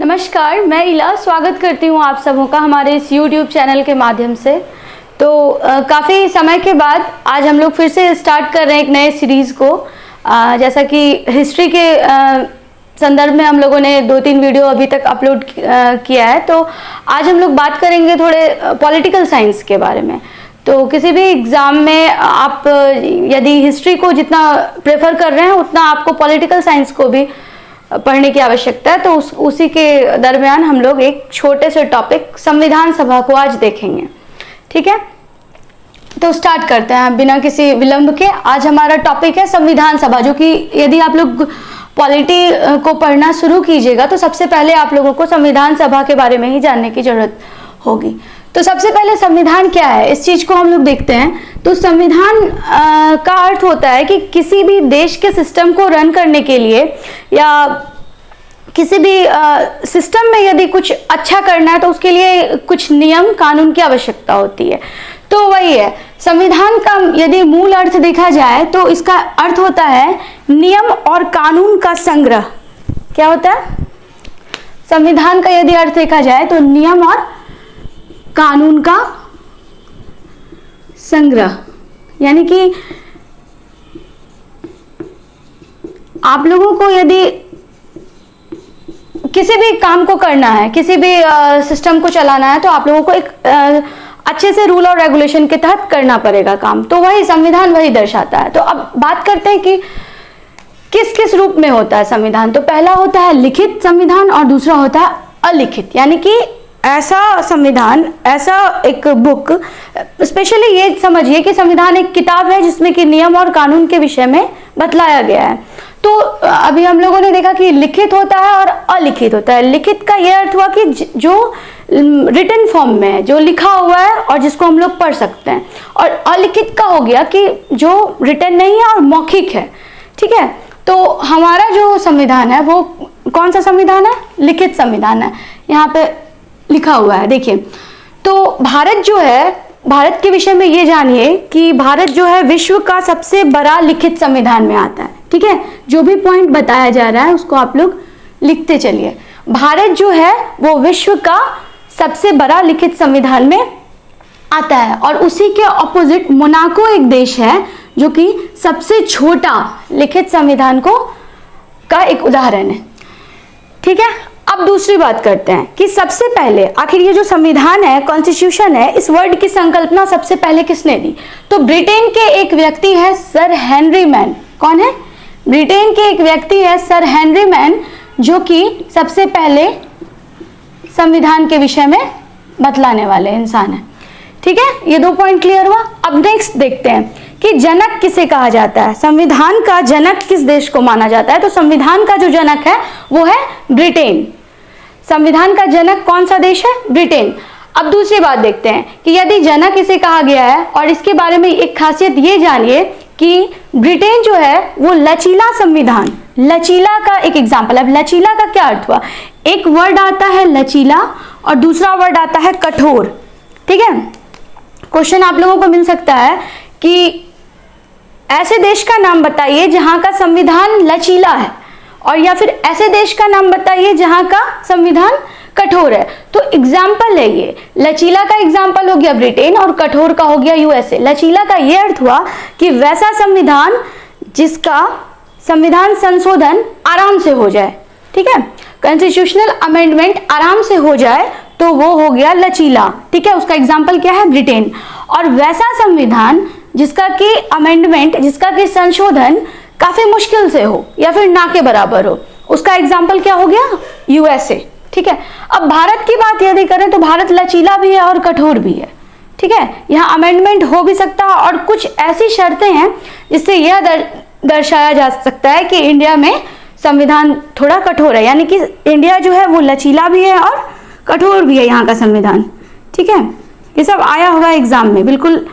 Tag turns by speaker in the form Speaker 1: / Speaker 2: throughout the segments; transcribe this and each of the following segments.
Speaker 1: नमस्कार, मैं इला स्वागत करती हूँ आप सबों का हमारे इस YouTube चैनल के माध्यम से। तो काफ़ी समय के बाद आज हम लोग फिर से स्टार्ट कर रहे हैं एक नए सीरीज़ को। जैसा कि हिस्ट्री के संदर्भ में हम लोगों ने 2-3 वीडियो अभी तक अपलोड किया है, तो आज हम लोग बात करेंगे थोड़े पॉलिटिकल साइंस के बारे में। तो किसी भी एग्ज़ाम में आप यदि हिस्ट्री को जितना प्रेफर कर रहे हैं उतना आपको पॉलिटिकल साइंस को भी पढ़ने की आवश्यकता है। तो उसी के दरमियान हम लोग एक छोटे से टॉपिक संविधान सभा को आज देखेंगे। ठीक है, तो स्टार्ट करते हैं बिना किसी विलंब के। आज हमारा टॉपिक है संविधान सभा, जो कि यदि आप लोग पॉलिटी को पढ़ना शुरू कीजिएगा तो सबसे पहले आप लोगों को संविधान सभा के बारे में ही जानने की जरूरत होगी। तो सबसे पहले संविधान क्या है, इस चीज को हम लोग देखते हैं। तो संविधान का अर्थ होता है कि किसी भी देश के सिस्टम को रन करने के लिए या किसी भी सिस्टम में यदि कुछ अच्छा करना है तो उसके लिए कुछ नियम कानून की आवश्यकता होती है। तो वही है संविधान का यदि मूल अर्थ देखा जाए तो इसका अर्थ होता है नियम और कानून का संग्रह। क्या होता है संविधान का यदि अर्थ देखा जाए तो नियम और कानून का संग्रह, यानी कि आप लोगों को यदि किसी भी काम को करना है, किसी भी सिस्टम को चलाना है, तो आप लोगों को एक अच्छे से रूल और रेगुलेशन के तहत करना पड़ेगा काम। तो वही संविधान वही दर्शाता है। तो अब बात करते हैं कि किस किस रूप में होता है संविधान। तो पहला होता है लिखित संविधान और दूसरा होता है अलिखित, यानी कि ऐसा संविधान, ऐसा एक बुक। स्पेशली ये समझिए कि संविधान एक किताब है जिसमें कि नियम और कानून के विषय में बतलाया गया है। तो अभी हम लोगों ने देखा कि लिखित होता है और अलिखित होता है। लिखित का यह अर्थ हुआ कि जो रिटन फॉर्म में है, जो लिखा हुआ है और जिसको हम लोग पढ़ सकते हैं। और अलिखित का हो गया कि जो रिटन नहीं है और मौखिक है। ठीक है, तो हमारा जो संविधान है वो कौन सा संविधान है? लिखित संविधान है। यहाँ पे लिखा हुआ है, देखिए। तो भारत जो है, भारत के विषय में ये जानिए कि भारत जो है विश्व का सबसे बड़ा लिखित संविधान में आता है। ठीक है, जो भी पॉइंट बताया जा रहा है उसको आप लोग लिखते चलिए। भारत जो है वो विश्व का सबसे बड़ा लिखित संविधान में आता है। और उसी के ऑपोजिट मोनाको एक देश है जो कि सबसे छोटा लिखित संविधान का एक उदाहरण है। ठीक है, अब दूसरी बात करते हैं कि सबसे पहले आखिर ये जो संविधान है, कॉन्स्टिट्यूशन है, इस वर्ड की संकल्पना सबसे पहले किसने दी? तो ब्रिटेन के एक व्यक्ति है सर हेनरी मैन। कौन है? ब्रिटेन के एक व्यक्ति है सर हेनरी मैन, जो कि सबसे पहले संविधान के विषय में बतलाने वाले इंसान है। ठीक है, ये 2 पॉइंट क्लियर हुआ। अब नेक्स्ट देखते हैं कि जनक किसे कहा जाता है। संविधान का जनक किस देश को माना जाता है? तो संविधान का जो जनक है वो है ब्रिटेन। संविधान का जनक कौन सा देश है? ब्रिटेन। अब दूसरी बात देखते हैं कि यदि जनक इसे कहा गया है, और इसके बारे में एक खासियत ये जानिए कि ब्रिटेन जो है वो लचीला संविधान, लचीला का एक एग्जाम्पल। अब लचीला का क्या अर्थ हुआ? एक वर्ड आता है लचीला और दूसरा वर्ड आता है कठोर। ठीक है, क्वेश्चन आप लोगों को मिल सकता है कि ऐसे देश का नाम बताइए जहां का संविधान लचीला है, और या फिर ऐसे देश का नाम बताइए जहां का संविधान कठोर है। तो एग्जाम्पल है ये, लचीला का एग्जाम्पल हो गया ब्रिटेन और कठोर का हो गया यूएसए। लचीला का ये अर्थ हुआ कि वैसा संविधान जिसका संविधान संशोधन आराम से हो जाए। ठीक है, कॉन्स्टिट्यूशनल अमेंडमेंट आराम से हो जाए तो वो हो गया लचीला। ठीक है, उसका एग्जाम्पल क्या है? ब्रिटेन। और वैसा संविधान जिसका कि अमेंडमेंट, जिसका कि संशोधन काफी मुश्किल से हो या फिर ना के बराबर हो, उसका एग्जाम्पल क्या हो गया? यूएसए। ठीक है, अब भारत की बात यदि करें तो भारत लचीला भी है और कठोर भी है। ठीक है, यहाँ अमेंडमेंट हो भी सकता है और कुछ ऐसी शर्तें हैं जिससे यह दर्शाया जा सकता है कि इंडिया में संविधान थोड़ा कठोर है, यानी कि इंडिया जो है वो लचीला भी है और कठोर भी है यहाँ का संविधान। ठीक है, ये सब आया होगा एग्जाम में, बिल्कुल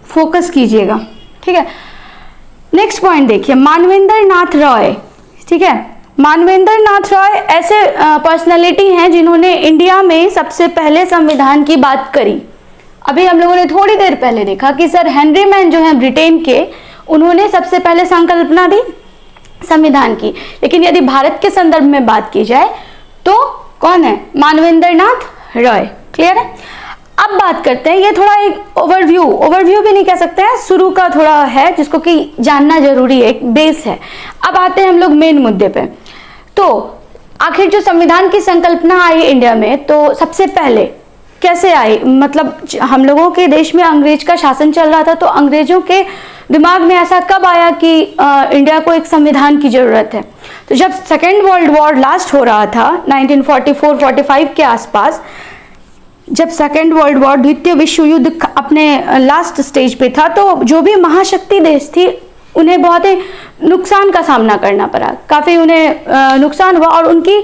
Speaker 1: फोकस कीजिएगा। ठीक है, नेक्स्ट पॉइंट देखिए, मानवेंद्र नाथ रॉय। ठीक है, मानवेंद्र नाथ रॉय ऐसे पर्सनालिटी हैं जिन्होंने इंडिया में सबसे पहले संविधान की बात करी। अभी हम लोगों ने थोड़ी देर पहले देखा कि सर हेनरी मैन जो है ब्रिटेन के, उन्होंने सबसे पहले संकल्पना दी संविधान की। लेकिन यदि भारत के संदर्भ में बात की जाए तो कौन है? मानवेंद्र नाथ रॉय। क्लियर है? अब बात करते हैं, ये थोड़ा एक ओवरव्यू भी नहीं कह सकते हैं, शुरू का थोड़ा है जिसको कि जानना जरूरी है, एक बेस है। अब आते हैं हम लोग मेन मुद्दे पे। तो आखिर जो संविधान की संकल्पना आई इंडिया में, तो सबसे पहले कैसे आई? मतलब हम लोगों के देश में अंग्रेज का शासन चल रहा था, तो अंग्रेजों के दिमाग में ऐसा कब आया कि इंडिया को एक संविधान की जरूरत है? तो जब सेकेंड वर्ल्ड वॉर लास्ट हो रहा था 1944-45 के आसपास, जब सेकेंड वर्ल्ड वॉर, द्वितीय विश्व युद्ध अपने लास्ट स्टेज पे था, तो जो भी महाशक्ति देश थी उन्हें बहुत ही नुकसान का सामना करना पड़ा, काफ़ी उन्हें नुकसान हुआ और उनकी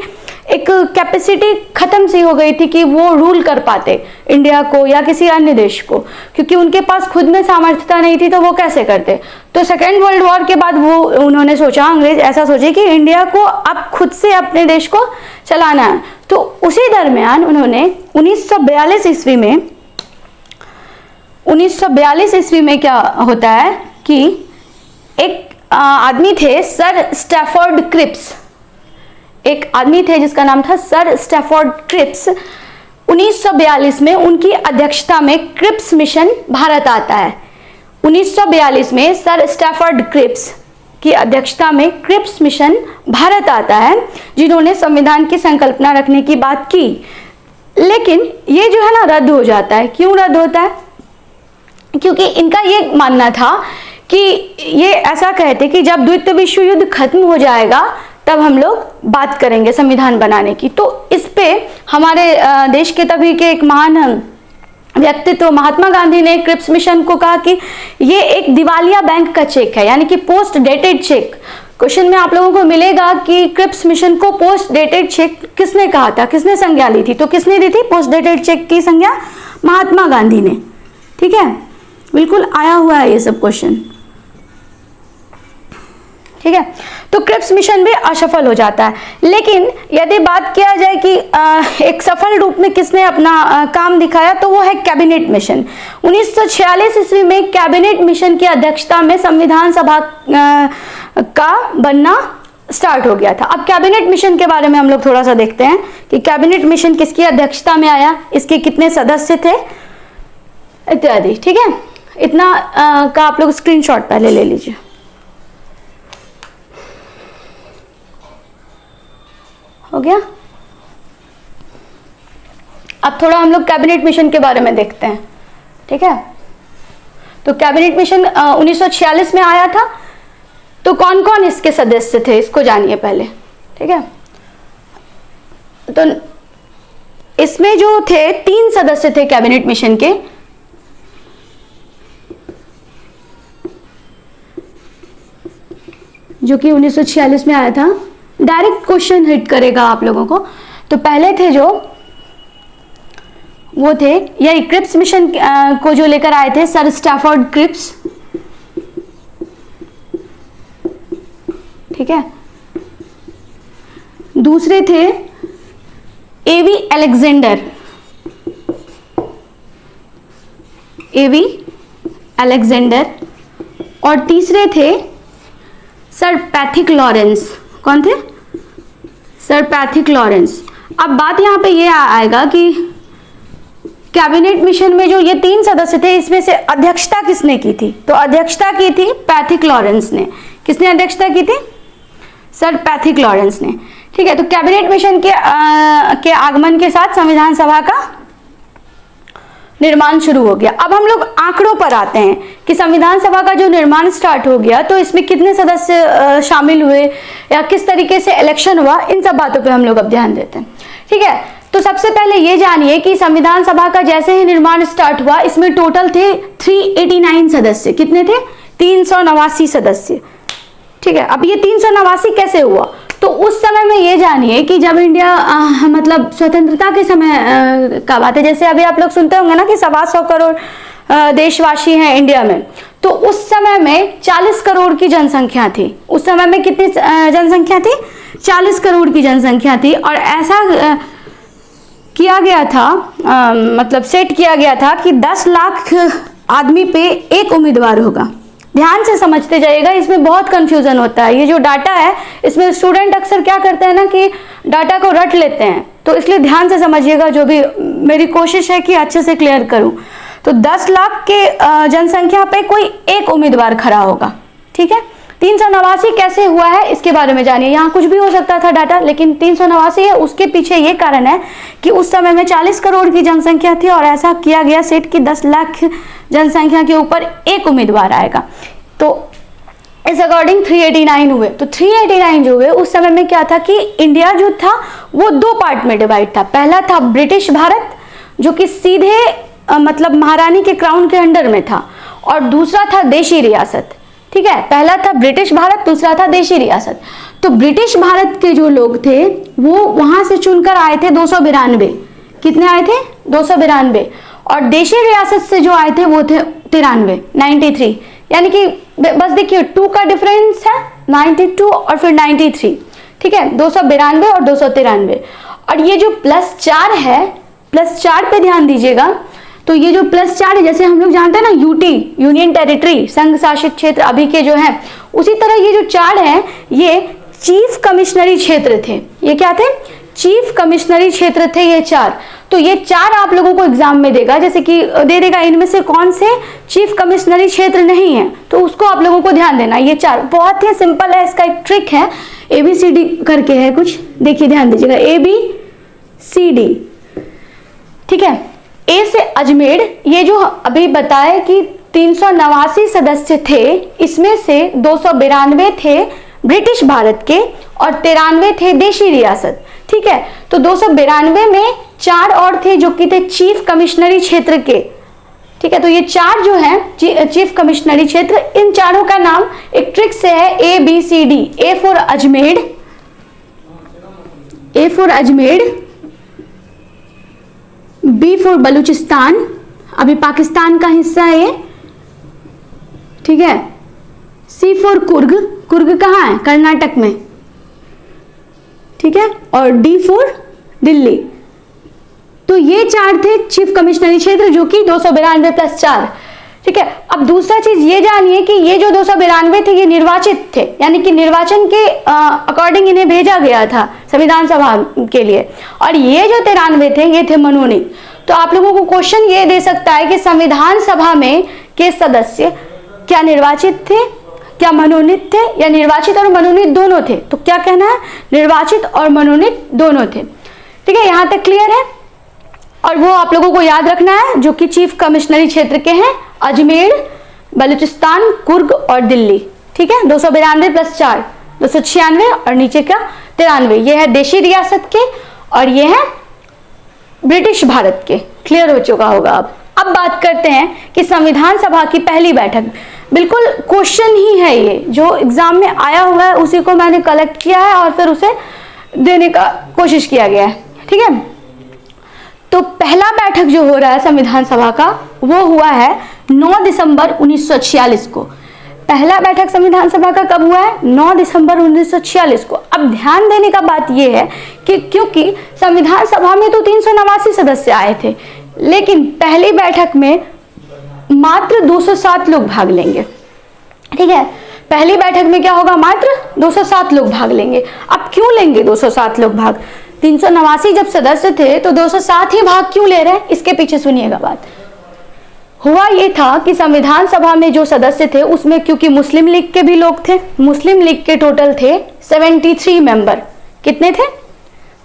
Speaker 1: एक कैपेसिटी खत्म सी हो गई थी कि वो रूल कर पाते इंडिया को या किसी अन्य देश को, क्योंकि उनके पास खुद में सामर्थ्यता नहीं थी, तो वो कैसे करते? तो सेकेंड वर्ल्ड वॉर के बाद वो उन्होंने सोचा, अंग्रेज ऐसा सोचे कि इंडिया को अब खुद से अपने देश को चलाना है। तो उसी दरमियान उन्होंने 1942 ईस्वी में क्या होता है कि एक आदमी थे सर स्टैफोर्ड क्रिप्स, एक आदमी थे जिसका नाम था सर स्टैफोर्ड क्रिप्स। 1942 में उनकी अध्यक्षता में क्रिप्स मिशन भारत आता है। 1942 में सर स्टैफोर्ड क्रिप्स की अध्यक्षता में क्रिप्स मिशन भारत आता है, जिन्होंने संविधान की संकल्पना रखने की बात की। लेकिन ये जो है ना रद्द हो जाता है। क्यों रद्द होता है? क्योंकि इनका ये मानना था कि ये ऐसा कहते कि जब द्वितीय विश्व युद्ध खत्म हो जाएगा तब हम लोग बात करेंगे संविधान बनाने की। तो इस पे हमारे देश के तभी के एक महान व्यक्तित्व महात्मा गांधी ने क्रिप्स मिशन को कहा कि ये एक दिवालिया बैंक का चेक है, यानी कि पोस्ट डेटेड चेक। क्वेश्चन में आप लोगों को मिलेगा कि क्रिप्स मिशन को पोस्ट डेटेड चेक किसने कहा था, किसने संज्ञा ली थी? तो किसने दी थी पोस्ट डेटेड चेक की संज्ञा? महात्मा गांधी ने। ठीक है, बिल्कुल आया हुआ है ये सब क्वेश्चन। ठीक है, तो क्रिप्स मिशन भी असफल हो जाता है। लेकिन यदि बात किया जाए कि एक सफल रूप में किसने अपना काम दिखाया, तो वो है कैबिनेट मिशन। 1946 ईस्वी में कैबिनेट मिशन की अध्यक्षता में संविधान सभा का बनना स्टार्ट हो गया था। अब कैबिनेट मिशन के बारे में हम लोग थोड़ा सा देखते हैं कि कैबिनेट मिशन किसकी अध्यक्षता में आया, इसके कितने सदस्य थे इत्यादि। ठीक है, इतना का आप लोग स्क्रीनशॉट पहले ले लीजिए। हो गया? अब थोड़ा हम लोग कैबिनेट मिशन के बारे में देखते हैं। ठीक है, तो कैबिनेट मिशन 1946 में आया था। तो कौन कौन इसके सदस्य थे इसको जानिए पहले। ठीक है, तो इसमें जो थे 3 सदस्य थे कैबिनेट मिशन के। जो कि 1946 में आया था। डायरेक्ट क्वेश्चन हिट करेगा आप लोगों को। तो पहले थे जो वो थे यही क्रिप्स मिशन को जो लेकर आए थे सर स्टैफोर्ड क्रिप्स। ठीक है, दूसरे थे एवी अलेक्जेंडर और तीसरे थे सर पैथिक लॉरेंस। कौन थे? Sir Pethick Lawrence. अब बात यहां पे ये आएगा कि कैबिनेट मिशन में जो ये 3 सदस्य थे, इसमें से अध्यक्षता किसने की थी? तो अध्यक्षता की थी पैथिक लॉरेंस ने। किसने अध्यक्षता की थी? सर पैथिक लॉरेंस ने। ठीक है, तो कैबिनेट मिशन के आगमन के साथ संविधान सभा का निर्माण शुरू हो गया। अब हम लोग आंकड़ों पर आते हैं कि संविधान सभा का जो निर्माण स्टार्ट हो गया, तो इसमें कितने सदस्य शामिल हुए या किस तरीके से इलेक्शन हुआ, इन सब बातों पे हम लोग अब ध्यान देते हैं। ठीक है, तो सबसे पहले ये जानिए कि संविधान सभा का जैसे ही निर्माण स्टार्ट हुआ, इसमें टोटल थे 389 सदस्य। कितने थे? 389 सदस्य। ठीक है, अब ये 389 कैसे हुआ? तो उस समय में ये जानिए कि जब इंडिया मतलब स्वतंत्रता के समय का बात है, जैसे अभी आप लोग सुनते होंगे ना कि 125 करोड़ देशवासी हैं इंडिया में, तो उस समय में 40 करोड़ की जनसंख्या थी। उस समय में कितनी जनसंख्या थी? 40 करोड़ की जनसंख्या थी। और ऐसा किया गया था, मतलब सेट किया गया था कि 10 लाख आदमी पे एक उम्मीदवार होगा। ध्यान से समझते जाइएगा, इसमें बहुत कंफ्यूजन होता है। ये जो डाटा है इसमें स्टूडेंट अक्सर क्या करते हैं ना कि डाटा को रट लेते हैं, तो इसलिए ध्यान से समझिएगा। जो भी मेरी कोशिश है कि अच्छे से क्लियर करूं। तो 10 लाख के जनसंख्या पे कोई एक उम्मीदवार खड़ा होगा, ठीक है। 389 कैसे हुआ है इसके बारे में जानिए। यहाँ कुछ भी हो सकता था डाटा, लेकिन 389 है। उसके पीछे ये कारण है कि उस समय में 40 करोड़ की जनसंख्या थी और ऐसा किया गया सेट कि 10 लाख जनसंख्या के ऊपर एक उम्मीदवार आएगा। तो इस अकॉर्डिंग 389 हुए। तो 389 जो हुए उस समय में क्या था कि इंडिया जो था वो 2 पार्ट में डिवाइड था। पहला था ब्रिटिश भारत जो कि सीधे मतलब महारानी के क्राउन के अंडर में था, और दूसरा था देशी रियासत, ठीक है। पहला था ब्रिटिश भारत, दूसरा था देशी रियासत। तो ब्रिटिश भारत के जो लोग थे वो वहां से चुनकर आए थे 292। कितने आए थे? 292। और देशी रियासत से जो आए थे वो थे 93। यानी कि बस देखिए 2 का डिफरेंस है, 92 और फिर 93, ठीक है। 292 और 293। और ये जो +4 है, +4 पे ध्यान दीजिएगा। तो ये जो +4 है, जैसे हम लोग जानते हैं ना यूटी, यूनियन टेरिटरी, संघ शासित क्षेत्र अभी के जो हैं, उसी तरह ये जो 4 है ये चीफ कमिश्नरी क्षेत्र थे। ये क्या थे? चीफ कमिश्नरी क्षेत्र थे ये 4। तो ये 4 आप लोगों को एग्जाम में देगा, जैसे कि दे देगा इनमें से कौन से चीफ कमिश्नरी क्षेत्र नहीं है, तो उसको आप लोगों को ध्यान देना। ये 4 बहुत ही सिंपल है, इसका एक ट्रिक है, ABCD करके है कुछ, देखिए ध्यान दीजिएगा, ABCD, ठीक है। ए से अजमेर, ये जो अभी बताए कि 389 सदस्य थे, इसमें से 292 थे ब्रिटिश भारत के और 93 थे देशी रियासत, ठीक है। तो 292 में 4 और थे जो कि थे चीफ कमिश्नरी क्षेत्र के, ठीक है। तो ये 4 जो हैं चीफ कमिश्नरी क्षेत्र, इन चारों का नाम एक ट्रिक से है ABCD। A for Ajmer, A for Ajmer, B for Balochistan, अभी पाकिस्तान का हिस्सा है ये, ठीक है। C फॉर कुर्ग, कुर्ग कहाँ है? कर्नाटक में, ठीक है। और D फॉर दिल्ली। तो ये 4 थे चीफ कमिश्नरी क्षेत्र जो कि 292 + 4, ठीक है। अब दूसरा चीज ये जानिए कि ये जो 292 थे ये निर्वाचित थे, यानी कि निर्वाचन के अकॉर्डिंग इन्हें भेजा गया था संविधान सभा के लिए। और ये जो 93 थे ये थे मनोनीत। तो आप लोगों को क्वेश्चन ये दे सकता है कि संविधान सभा में के सदस्य क्या निर्वाचित थे, क्या मनोनीत थे, या निर्वाचित और मनोनीत दोनों थे? तो क्या कहना है? निर्वाचित और मनोनीत दोनों थे, ठीक है। यहां तक क्लियर है। और वो आप लोगों को याद रखना है जो कि चीफ कमिश्नरी क्षेत्र के हैं, अजमेर, बलूचिस्तान, कुर्ग और दिल्ली, ठीक है। 292 + 4 296 और नीचे का 93, ये है देशी रियासत के और ये है ब्रिटिश भारत के। क्लियर हो चुका होगा। अब बात करते हैं कि संविधान सभा की पहली बैठक, बिल्कुल क्वेश्चन ही है ये जो एग्जाम में आया हुआ है, उसी को मैंने कलेक्ट किया है और फिर उसे देने का कोशिश किया गया है, ठीक है। तो पहला बैठक जो हो रहा है संविधान सभा का वो हुआ है 9 दिसंबर 1946 को। पहला बैठक संविधान सभा का कब हुआ है? 9 दिसंबर 1946 को। अब ध्यान देने का बात यह है कि क्योंकि संविधान सभा में तो 389 सदस्य आए थे, लेकिन पहली बैठक में मात्र 207 लोग भाग लेंगे, ठीक है। पहली बैठक में क्या होगा? मात्र 207 लोग भाग लेंगे। अब क्यों लेंगे 207 लोग भाग? 389 जब सदस्य थे तो 207 ही भाग क्यों ले रहे हैं? इसके पीछे सुनिएगा बात। हुआ ये था कि संविधान सभा में जो सदस्य थे उसमें क्योंकि मुस्लिम लीग के भी लोग थे, मुस्लिम लीग के टोटल थे 73 मेंबर। कितने थे?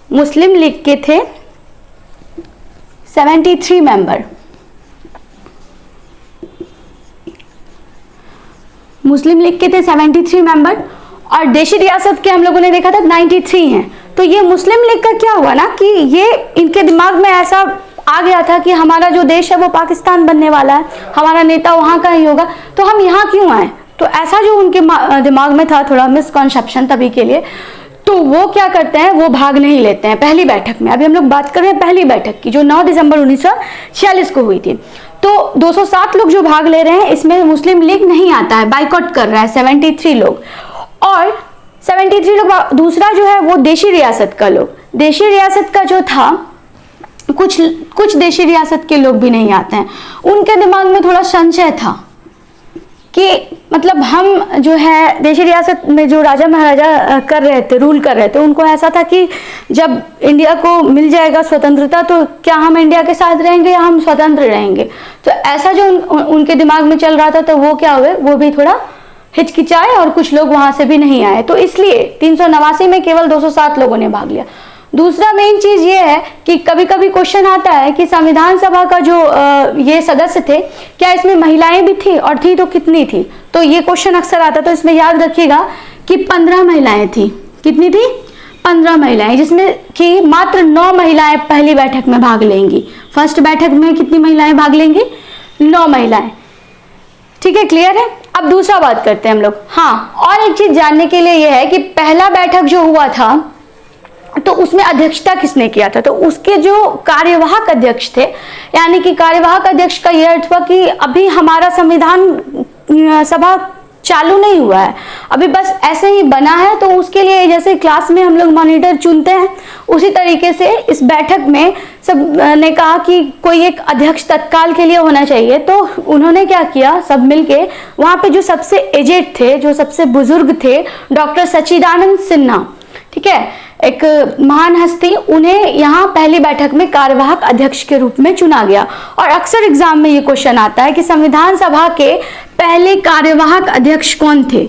Speaker 1: मुस्लिम लीग के थे 73 मेंबर, मुस्लिम लीग के थे 73 मेंबर और देशी रियासत के हम लोगों ने देखा था 93 हैं। तो ये मुस्लिम लीग का क्या हुआ ना कि ये इनके दिमाग में ऐसा आ गया था कि हमारा जो देश है वो पाकिस्तान बनने वाला है, हमारा नेता वहां का ही होगा, तो हम यहाँ क्यों आए? तो ऐसा जो उनके दिमाग में था, थोड़ा मिसकॉन्सेप्शन तभी के लिए, तो वो क्या करते हैं, वो भाग नहीं लेते हैं पहली बैठक में। अभी हम लोग बात कर रहे हैं पहली बैठक की जो 9 दिसंबर 1946 को हुई थी। तो 207 लोग जो भाग ले रहे हैं इसमें मुस्लिम लीग नहीं आता है, बाइकआउट कर रहा है 73 लोग। और 73 लोग, दूसरा जो है वो देशी रियासत का लोग, देशी रियासत का जो था कुछ देशी रियासत के लोग भी नहीं आते हैं। उनके दिमाग में थोड़ा संशय था कि मतलब हम जो है देशी रियासत में जो राजा महाराजा कर रहे थे, रूल कर रहे थे, उनको ऐसा था कि जब इंडिया को मिल जाएगा स्वतंत्रता तो क्या हम इंडिया के साथ रहेंगे या हम स्वतंत्र रहेंगे। तो ऐसा जो उनके दिमाग में चल रहा था, तो वो क्या हुए, वो भी थोड़ा हिचकिचाए और कुछ लोग वहां से भी नहीं आए। तो इसलिए 389 में केवल 207 लोगों ने भाग लिया। दूसरा मेन चीज ये है कि कभी कभी क्वेश्चन आता है कि संविधान सभा का जो ये सदस्य थे, क्या इसमें महिलाएं भी थी, और थी तो कितनी थी। तो ये क्वेश्चन अक्सर आता, तो इसमें याद रखिएगा कि 15 महिलाएं थी। कितनी थी? 15 महिलाएं, जिसमें कि मात्र 9 महिलाएं पहली बैठक में भाग लेंगी। फर्स्ट बैठक में कितनी महिलाएं भाग लेंगी? 9 महिलाएं। ठीक है, क्लियर है। अब दूसरा बात करते हैं हम लोग। हाँ, और एक चीज जानने के लिए यह है कि पहला बैठक जो हुआ था तो उसमें अध्यक्षता किसने किया था। तो उसके जो कार्यवाहक अध्यक्ष थे, यानी कि कार्यवाहक अध्यक्ष का यह अर्थ हुआ कि अभी हमारा संविधान सभा चालू नहीं हुआ है, अभी बस ऐसे ही बना है। तो उसके लिए जैसे क्लास में हम लोग मॉनिटर चुनते हैं, उसी तरीके से इस बैठक में सब ने कहा कि कोई एक अध्यक्ष तत्काल के लिए होना चाहिए। तो उन्होंने क्या किया, सब मिलके वहां पे जो सबसे एजेड थे, जो सबसे बुजुर्ग थे, डॉक्टर सच्चिदानंद सिन्हा, ठीक है, एक महान हस्ती, उन्हें यहाँ पहली बैठक में कार्यवाहक अध्यक्ष के रूप में चुना गया। और अक्सर एग्जाम में ये क्वेश्चन आता है कि संविधान सभा के पहले कार्यवाहक अध्यक्ष कौन थे।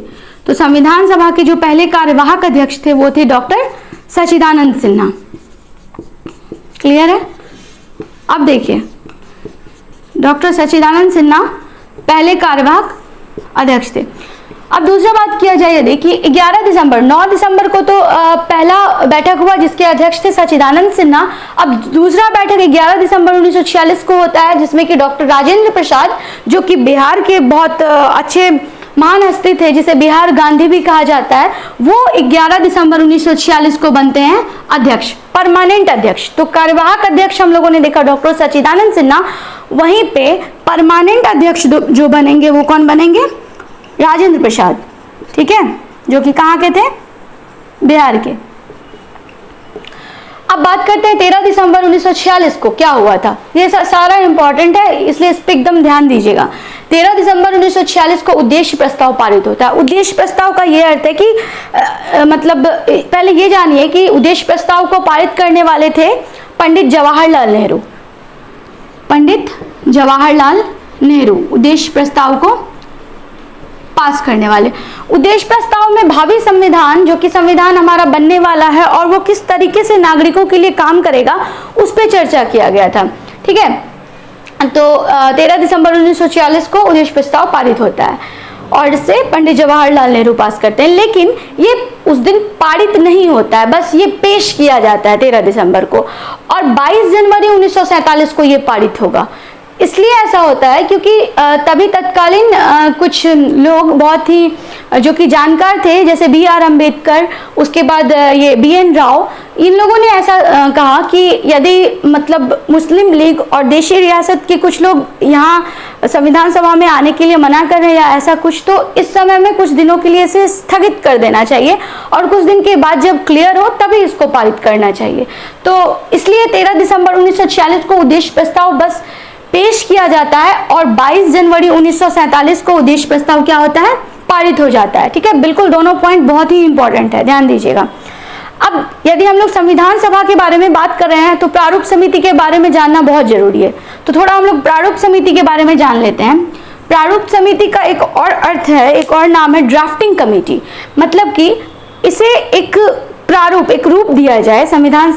Speaker 1: तो संविधान सभा के जो पहले कार्यवाहक अध्यक्ष थे वो थे डॉक्टर सच्चिदानंद सिन्हा। क्लियर है। अब देखिए, डॉक्टर सच्चिदानंद सिन्हा पहले कार्यवाहक अध्यक्ष थे। अब दूसरा बात किया जाए, देखिए 11 दिसंबर 9 दिसंबर को तो पहला बैठक हुआ जिसके अध्यक्ष थे सच्चिदानंद सिन्हा। अब दूसरा बैठक 11 दिसंबर 1946 को होता है, जिसमें कि डॉक्टर राजेंद्र प्रसाद, जो कि बिहार के बहुत अच्छे महान हस्ती थे, जिसे बिहार गांधी भी कहा जाता है, वो 11 दिसंबर 1946 को बनते हैं अध्यक्ष, परमानेंट अध्यक्ष। तो कार्यवाहक अध्यक्ष हम लोगों ने देखा डॉक्टर सच्चिदानंद सिन्हा, वहीं पे परमानेंट अध्यक्ष जो बनेंगे वो कौन बनेंगे? राजेंद्र प्रसाद, ठीक है, जो कि कहाँ के थे? बिहार के। अब बात करते हैं 13 दिसंबर 1946 को क्या हुआ था। ये सारा इंपॉर्टेंट है, इसलिए इस पर एकदम ध्यान दीजिएगा। 13 दिसंबर 1946 को उद्देश्य प्रस्ताव पारित होता है। उद्देश्य प्रस्ताव का यह अर्थ है कि मतलब पहले ये जानिए कि उद्देश्य प्रस्ताव को पारित करने वाले थे पंडित जवाहरलाल नेहरू। पंडित जवाहरलाल नेहरू उद्देश्य प्रस्ताव को पास करने वाले। उद्देश्य प्रस्ताव में भावी संविधान, जो कि संविधान हमारा बनने वाला है और वो किस तरीके से नागरिकों के लिए काम करेगा, उस पर चर्चा किया गया था। ठीक है, तो 13 दिसंबर 1946 को उद्देश्य प्रस्ताव पारित होता है और इसे पंडित जवाहरलाल नेहरू पास करते हैं। लेकिन ये उस दिन पारित नहीं होता है, बस ये पेश किया जाता है 13 दिसंबर को, और 22 जनवरी 1947 को ये पारित होगा। इसलिए ऐसा होता है क्योंकि तभी तत्कालीन कुछ लोग बहुत ही जो कि जानकार थे, जैसे BR अम्बेडकर, उसके बाद ये BN राव, इन लोगों ने ऐसा कहा कि यदि मतलब मुस्लिम लीग और देशी रियासत के कुछ लोग यहाँ संविधान सभा में आने के लिए मना कर रहे हैं या ऐसा कुछ, तो इस समय में कुछ दिनों के लिए इसे स्थगित कर देना चाहिए और कुछ दिन के बाद जब क्लियर हो तभी इसको पारित करना चाहिए। तो इसलिए 13 दिसंबर 1946 को उद्देश्य प्रस्ताव बस पेश किया जाता है और 22 जनवरी 1947 को उद्देश्य प्रस्ताव क्या होता है? पारित हो जाता है। ठीक है, बिल्कुल दोनों पॉइंट बहुत ही इंपॉर्टेंट है, ध्यान दीजिएगा। अब यदि हम लोग संविधान सभा के बारे में बात कर रहे हैं तो प्रारूप समिति के बारे में जानना बहुत जरूरी है। तो थोड़ा हम लोग प्रारूप समिति के बारे में जान लेते हैं। प्रारूप समिति का एक और अर्थ है, एक और नाम है ड्राफ्टिंग कमेटी। मतलब कि इसे एक प्रारूप, एक रूप दिया जाए संविधान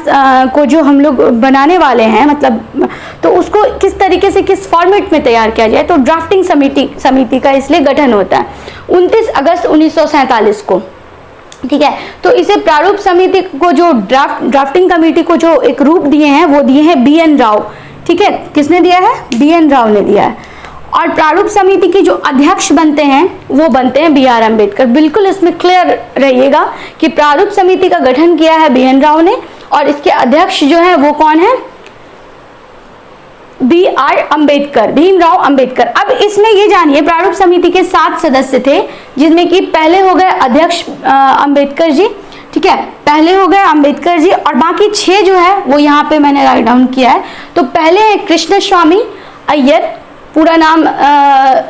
Speaker 1: को जो हम लोग बनाने वाले हैं, मतलब तो उसको किस तरीके से किस फॉर्मेट में तैयार किया जाए, तो ड्राफ्टिंग समिति का इसलिए गठन होता है 29 अगस्त 1947 को। ठीक है, तो इसे प्रारूप समिति को जो ड्राफ्टिंग कमेटी को जो एक रूप दिए हैं वो दिए हैं BN राव। ठीक है, किसने दिया है? BN राव ने दिया है। और प्रारूप समिति के जो अध्यक्ष बनते हैं वो बनते हैं BR अम्बेडकर। बिल्कुल इसमें क्लियर रहिएगा कि प्रारूप समिति का गठन किया है BN राव ने और इसके अध्यक्ष जो है वो कौन है? BR अम्बेडकर, भीमराव अम्बेडकर। अब इसमें ये जानिए प्रारूप समिति के 7 सदस्य थे, जिसमें कि पहले हो गए अध्यक्ष अम्बेडकर जी। ठीक है, पहले हो गए अम्बेडकर जी और बाकी 6 जो है वो यहाँ पे मैंने राइट डाउन किया है। तो पहले है कृष्ण स्वामी अय्यर, पूरा नाम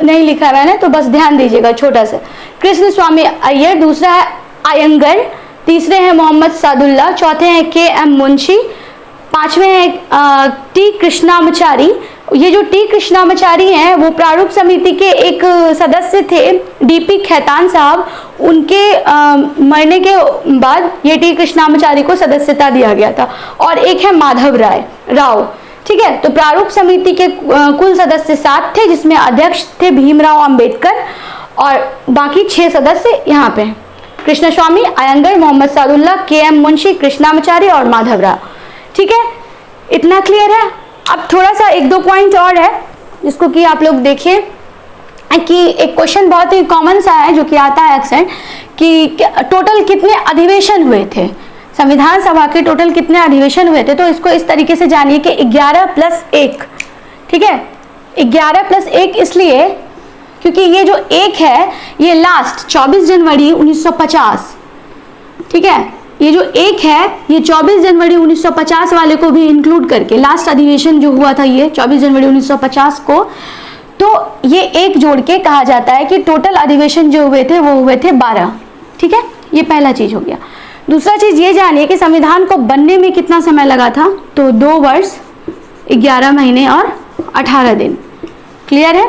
Speaker 1: नहीं लिखा है मैंने, तो बस ध्यान दीजिएगा छोटा सा। कृष्ण स्वामी अय्यर, दूसरा है अयंगर, तीसरे हैं मोहम्मद सादुल्ला, चौथे हैं के.एम. मुंशी, पांचवें हैं टी. कृष्णामचारी। ये जो टी. कृष्णामचारी हैं वो प्रारूप समिति के एक सदस्य थे, डी.पी. खैतान साहब। उनके मरने के बाद ये टी. कृष्णामचारी को सदस्यता दिया गया था। और एक है माधव राव, ठीक है। तो प्रारूप समिति के कुल सदस्य 7 थे, जिसमें अध्यक्ष थे भीमराव अंबेडकर और बाकी 6 सदस्य यहाँ पे, कृष्ण स्वामी अयंगर, मोहम्मद सादुल्ला, के.एम. मुंशी, कृष्णामचारी और माधव राव, ठीक है। इतना क्लियर है। अब थोड़ा सा 1-2 पॉइंट और है जिसको कि आप लोग देखिए कि एक क्वेश्चन बहुत ही कॉमन सा है जो कि आता है अक्सर कि टोटल कितने अधिवेशन हुए थे, संविधान सभा के टोटल कितने अधिवेशन हुए थे। तो इसको इस तरीके से जानिए कि 11 + 1, ठीक है। 11 + 1 इसलिए क्योंकि ये जो 1 है ये लास्ट 24 जनवरी 1950, ठीक है। ये जो 1 है ये 24 जनवरी 1950 वाले को भी इंक्लूड करके, लास्ट अधिवेशन जो हुआ था ये 24 जनवरी 1950 को, तो ये 1 जोड़ के कहा जाता है कि टोटल अधिवेशन जो हुए थे वो हुए थे 12, ठीक है। ये पहला चीज हो गया। दूसरा चीज ये जानिए कि संविधान को बनने में कितना समय लगा था, तो 2 वर्ष 11 महीने और 18 दिन। क्लियर है।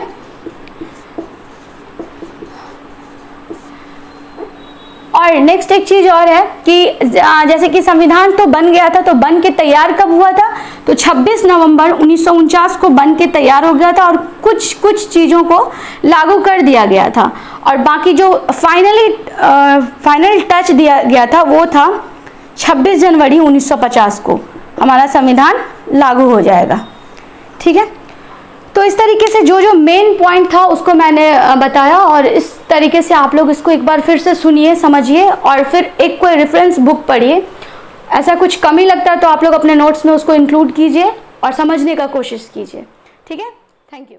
Speaker 1: और नेक्स्ट एक चीज और है कि जैसे कि संविधान तो बन गया था, तो बन के तैयार कब हुआ था, तो 26 नवंबर 1949 को बन के तैयार हो गया था और कुछ चीजों को लागू कर दिया गया था। और बाकी जो फाइनल टच दिया गया था वो था 26 जनवरी 1950 को हमारा संविधान लागू हो जाएगा, ठीक है। तो इस तरीके से जो मेन पॉइंट था उसको मैंने बताया, और इस तरीके से आप लोग इसको एक बार फिर से सुनिए, समझिए और फिर एक कोई रेफरेंस बुक पढ़िए। ऐसा कुछ कमी लगता है तो आप लोग अपने नोट्स में उसको इंक्लूड कीजिए और समझने का कोशिश कीजिए, ठीक है। Thank you.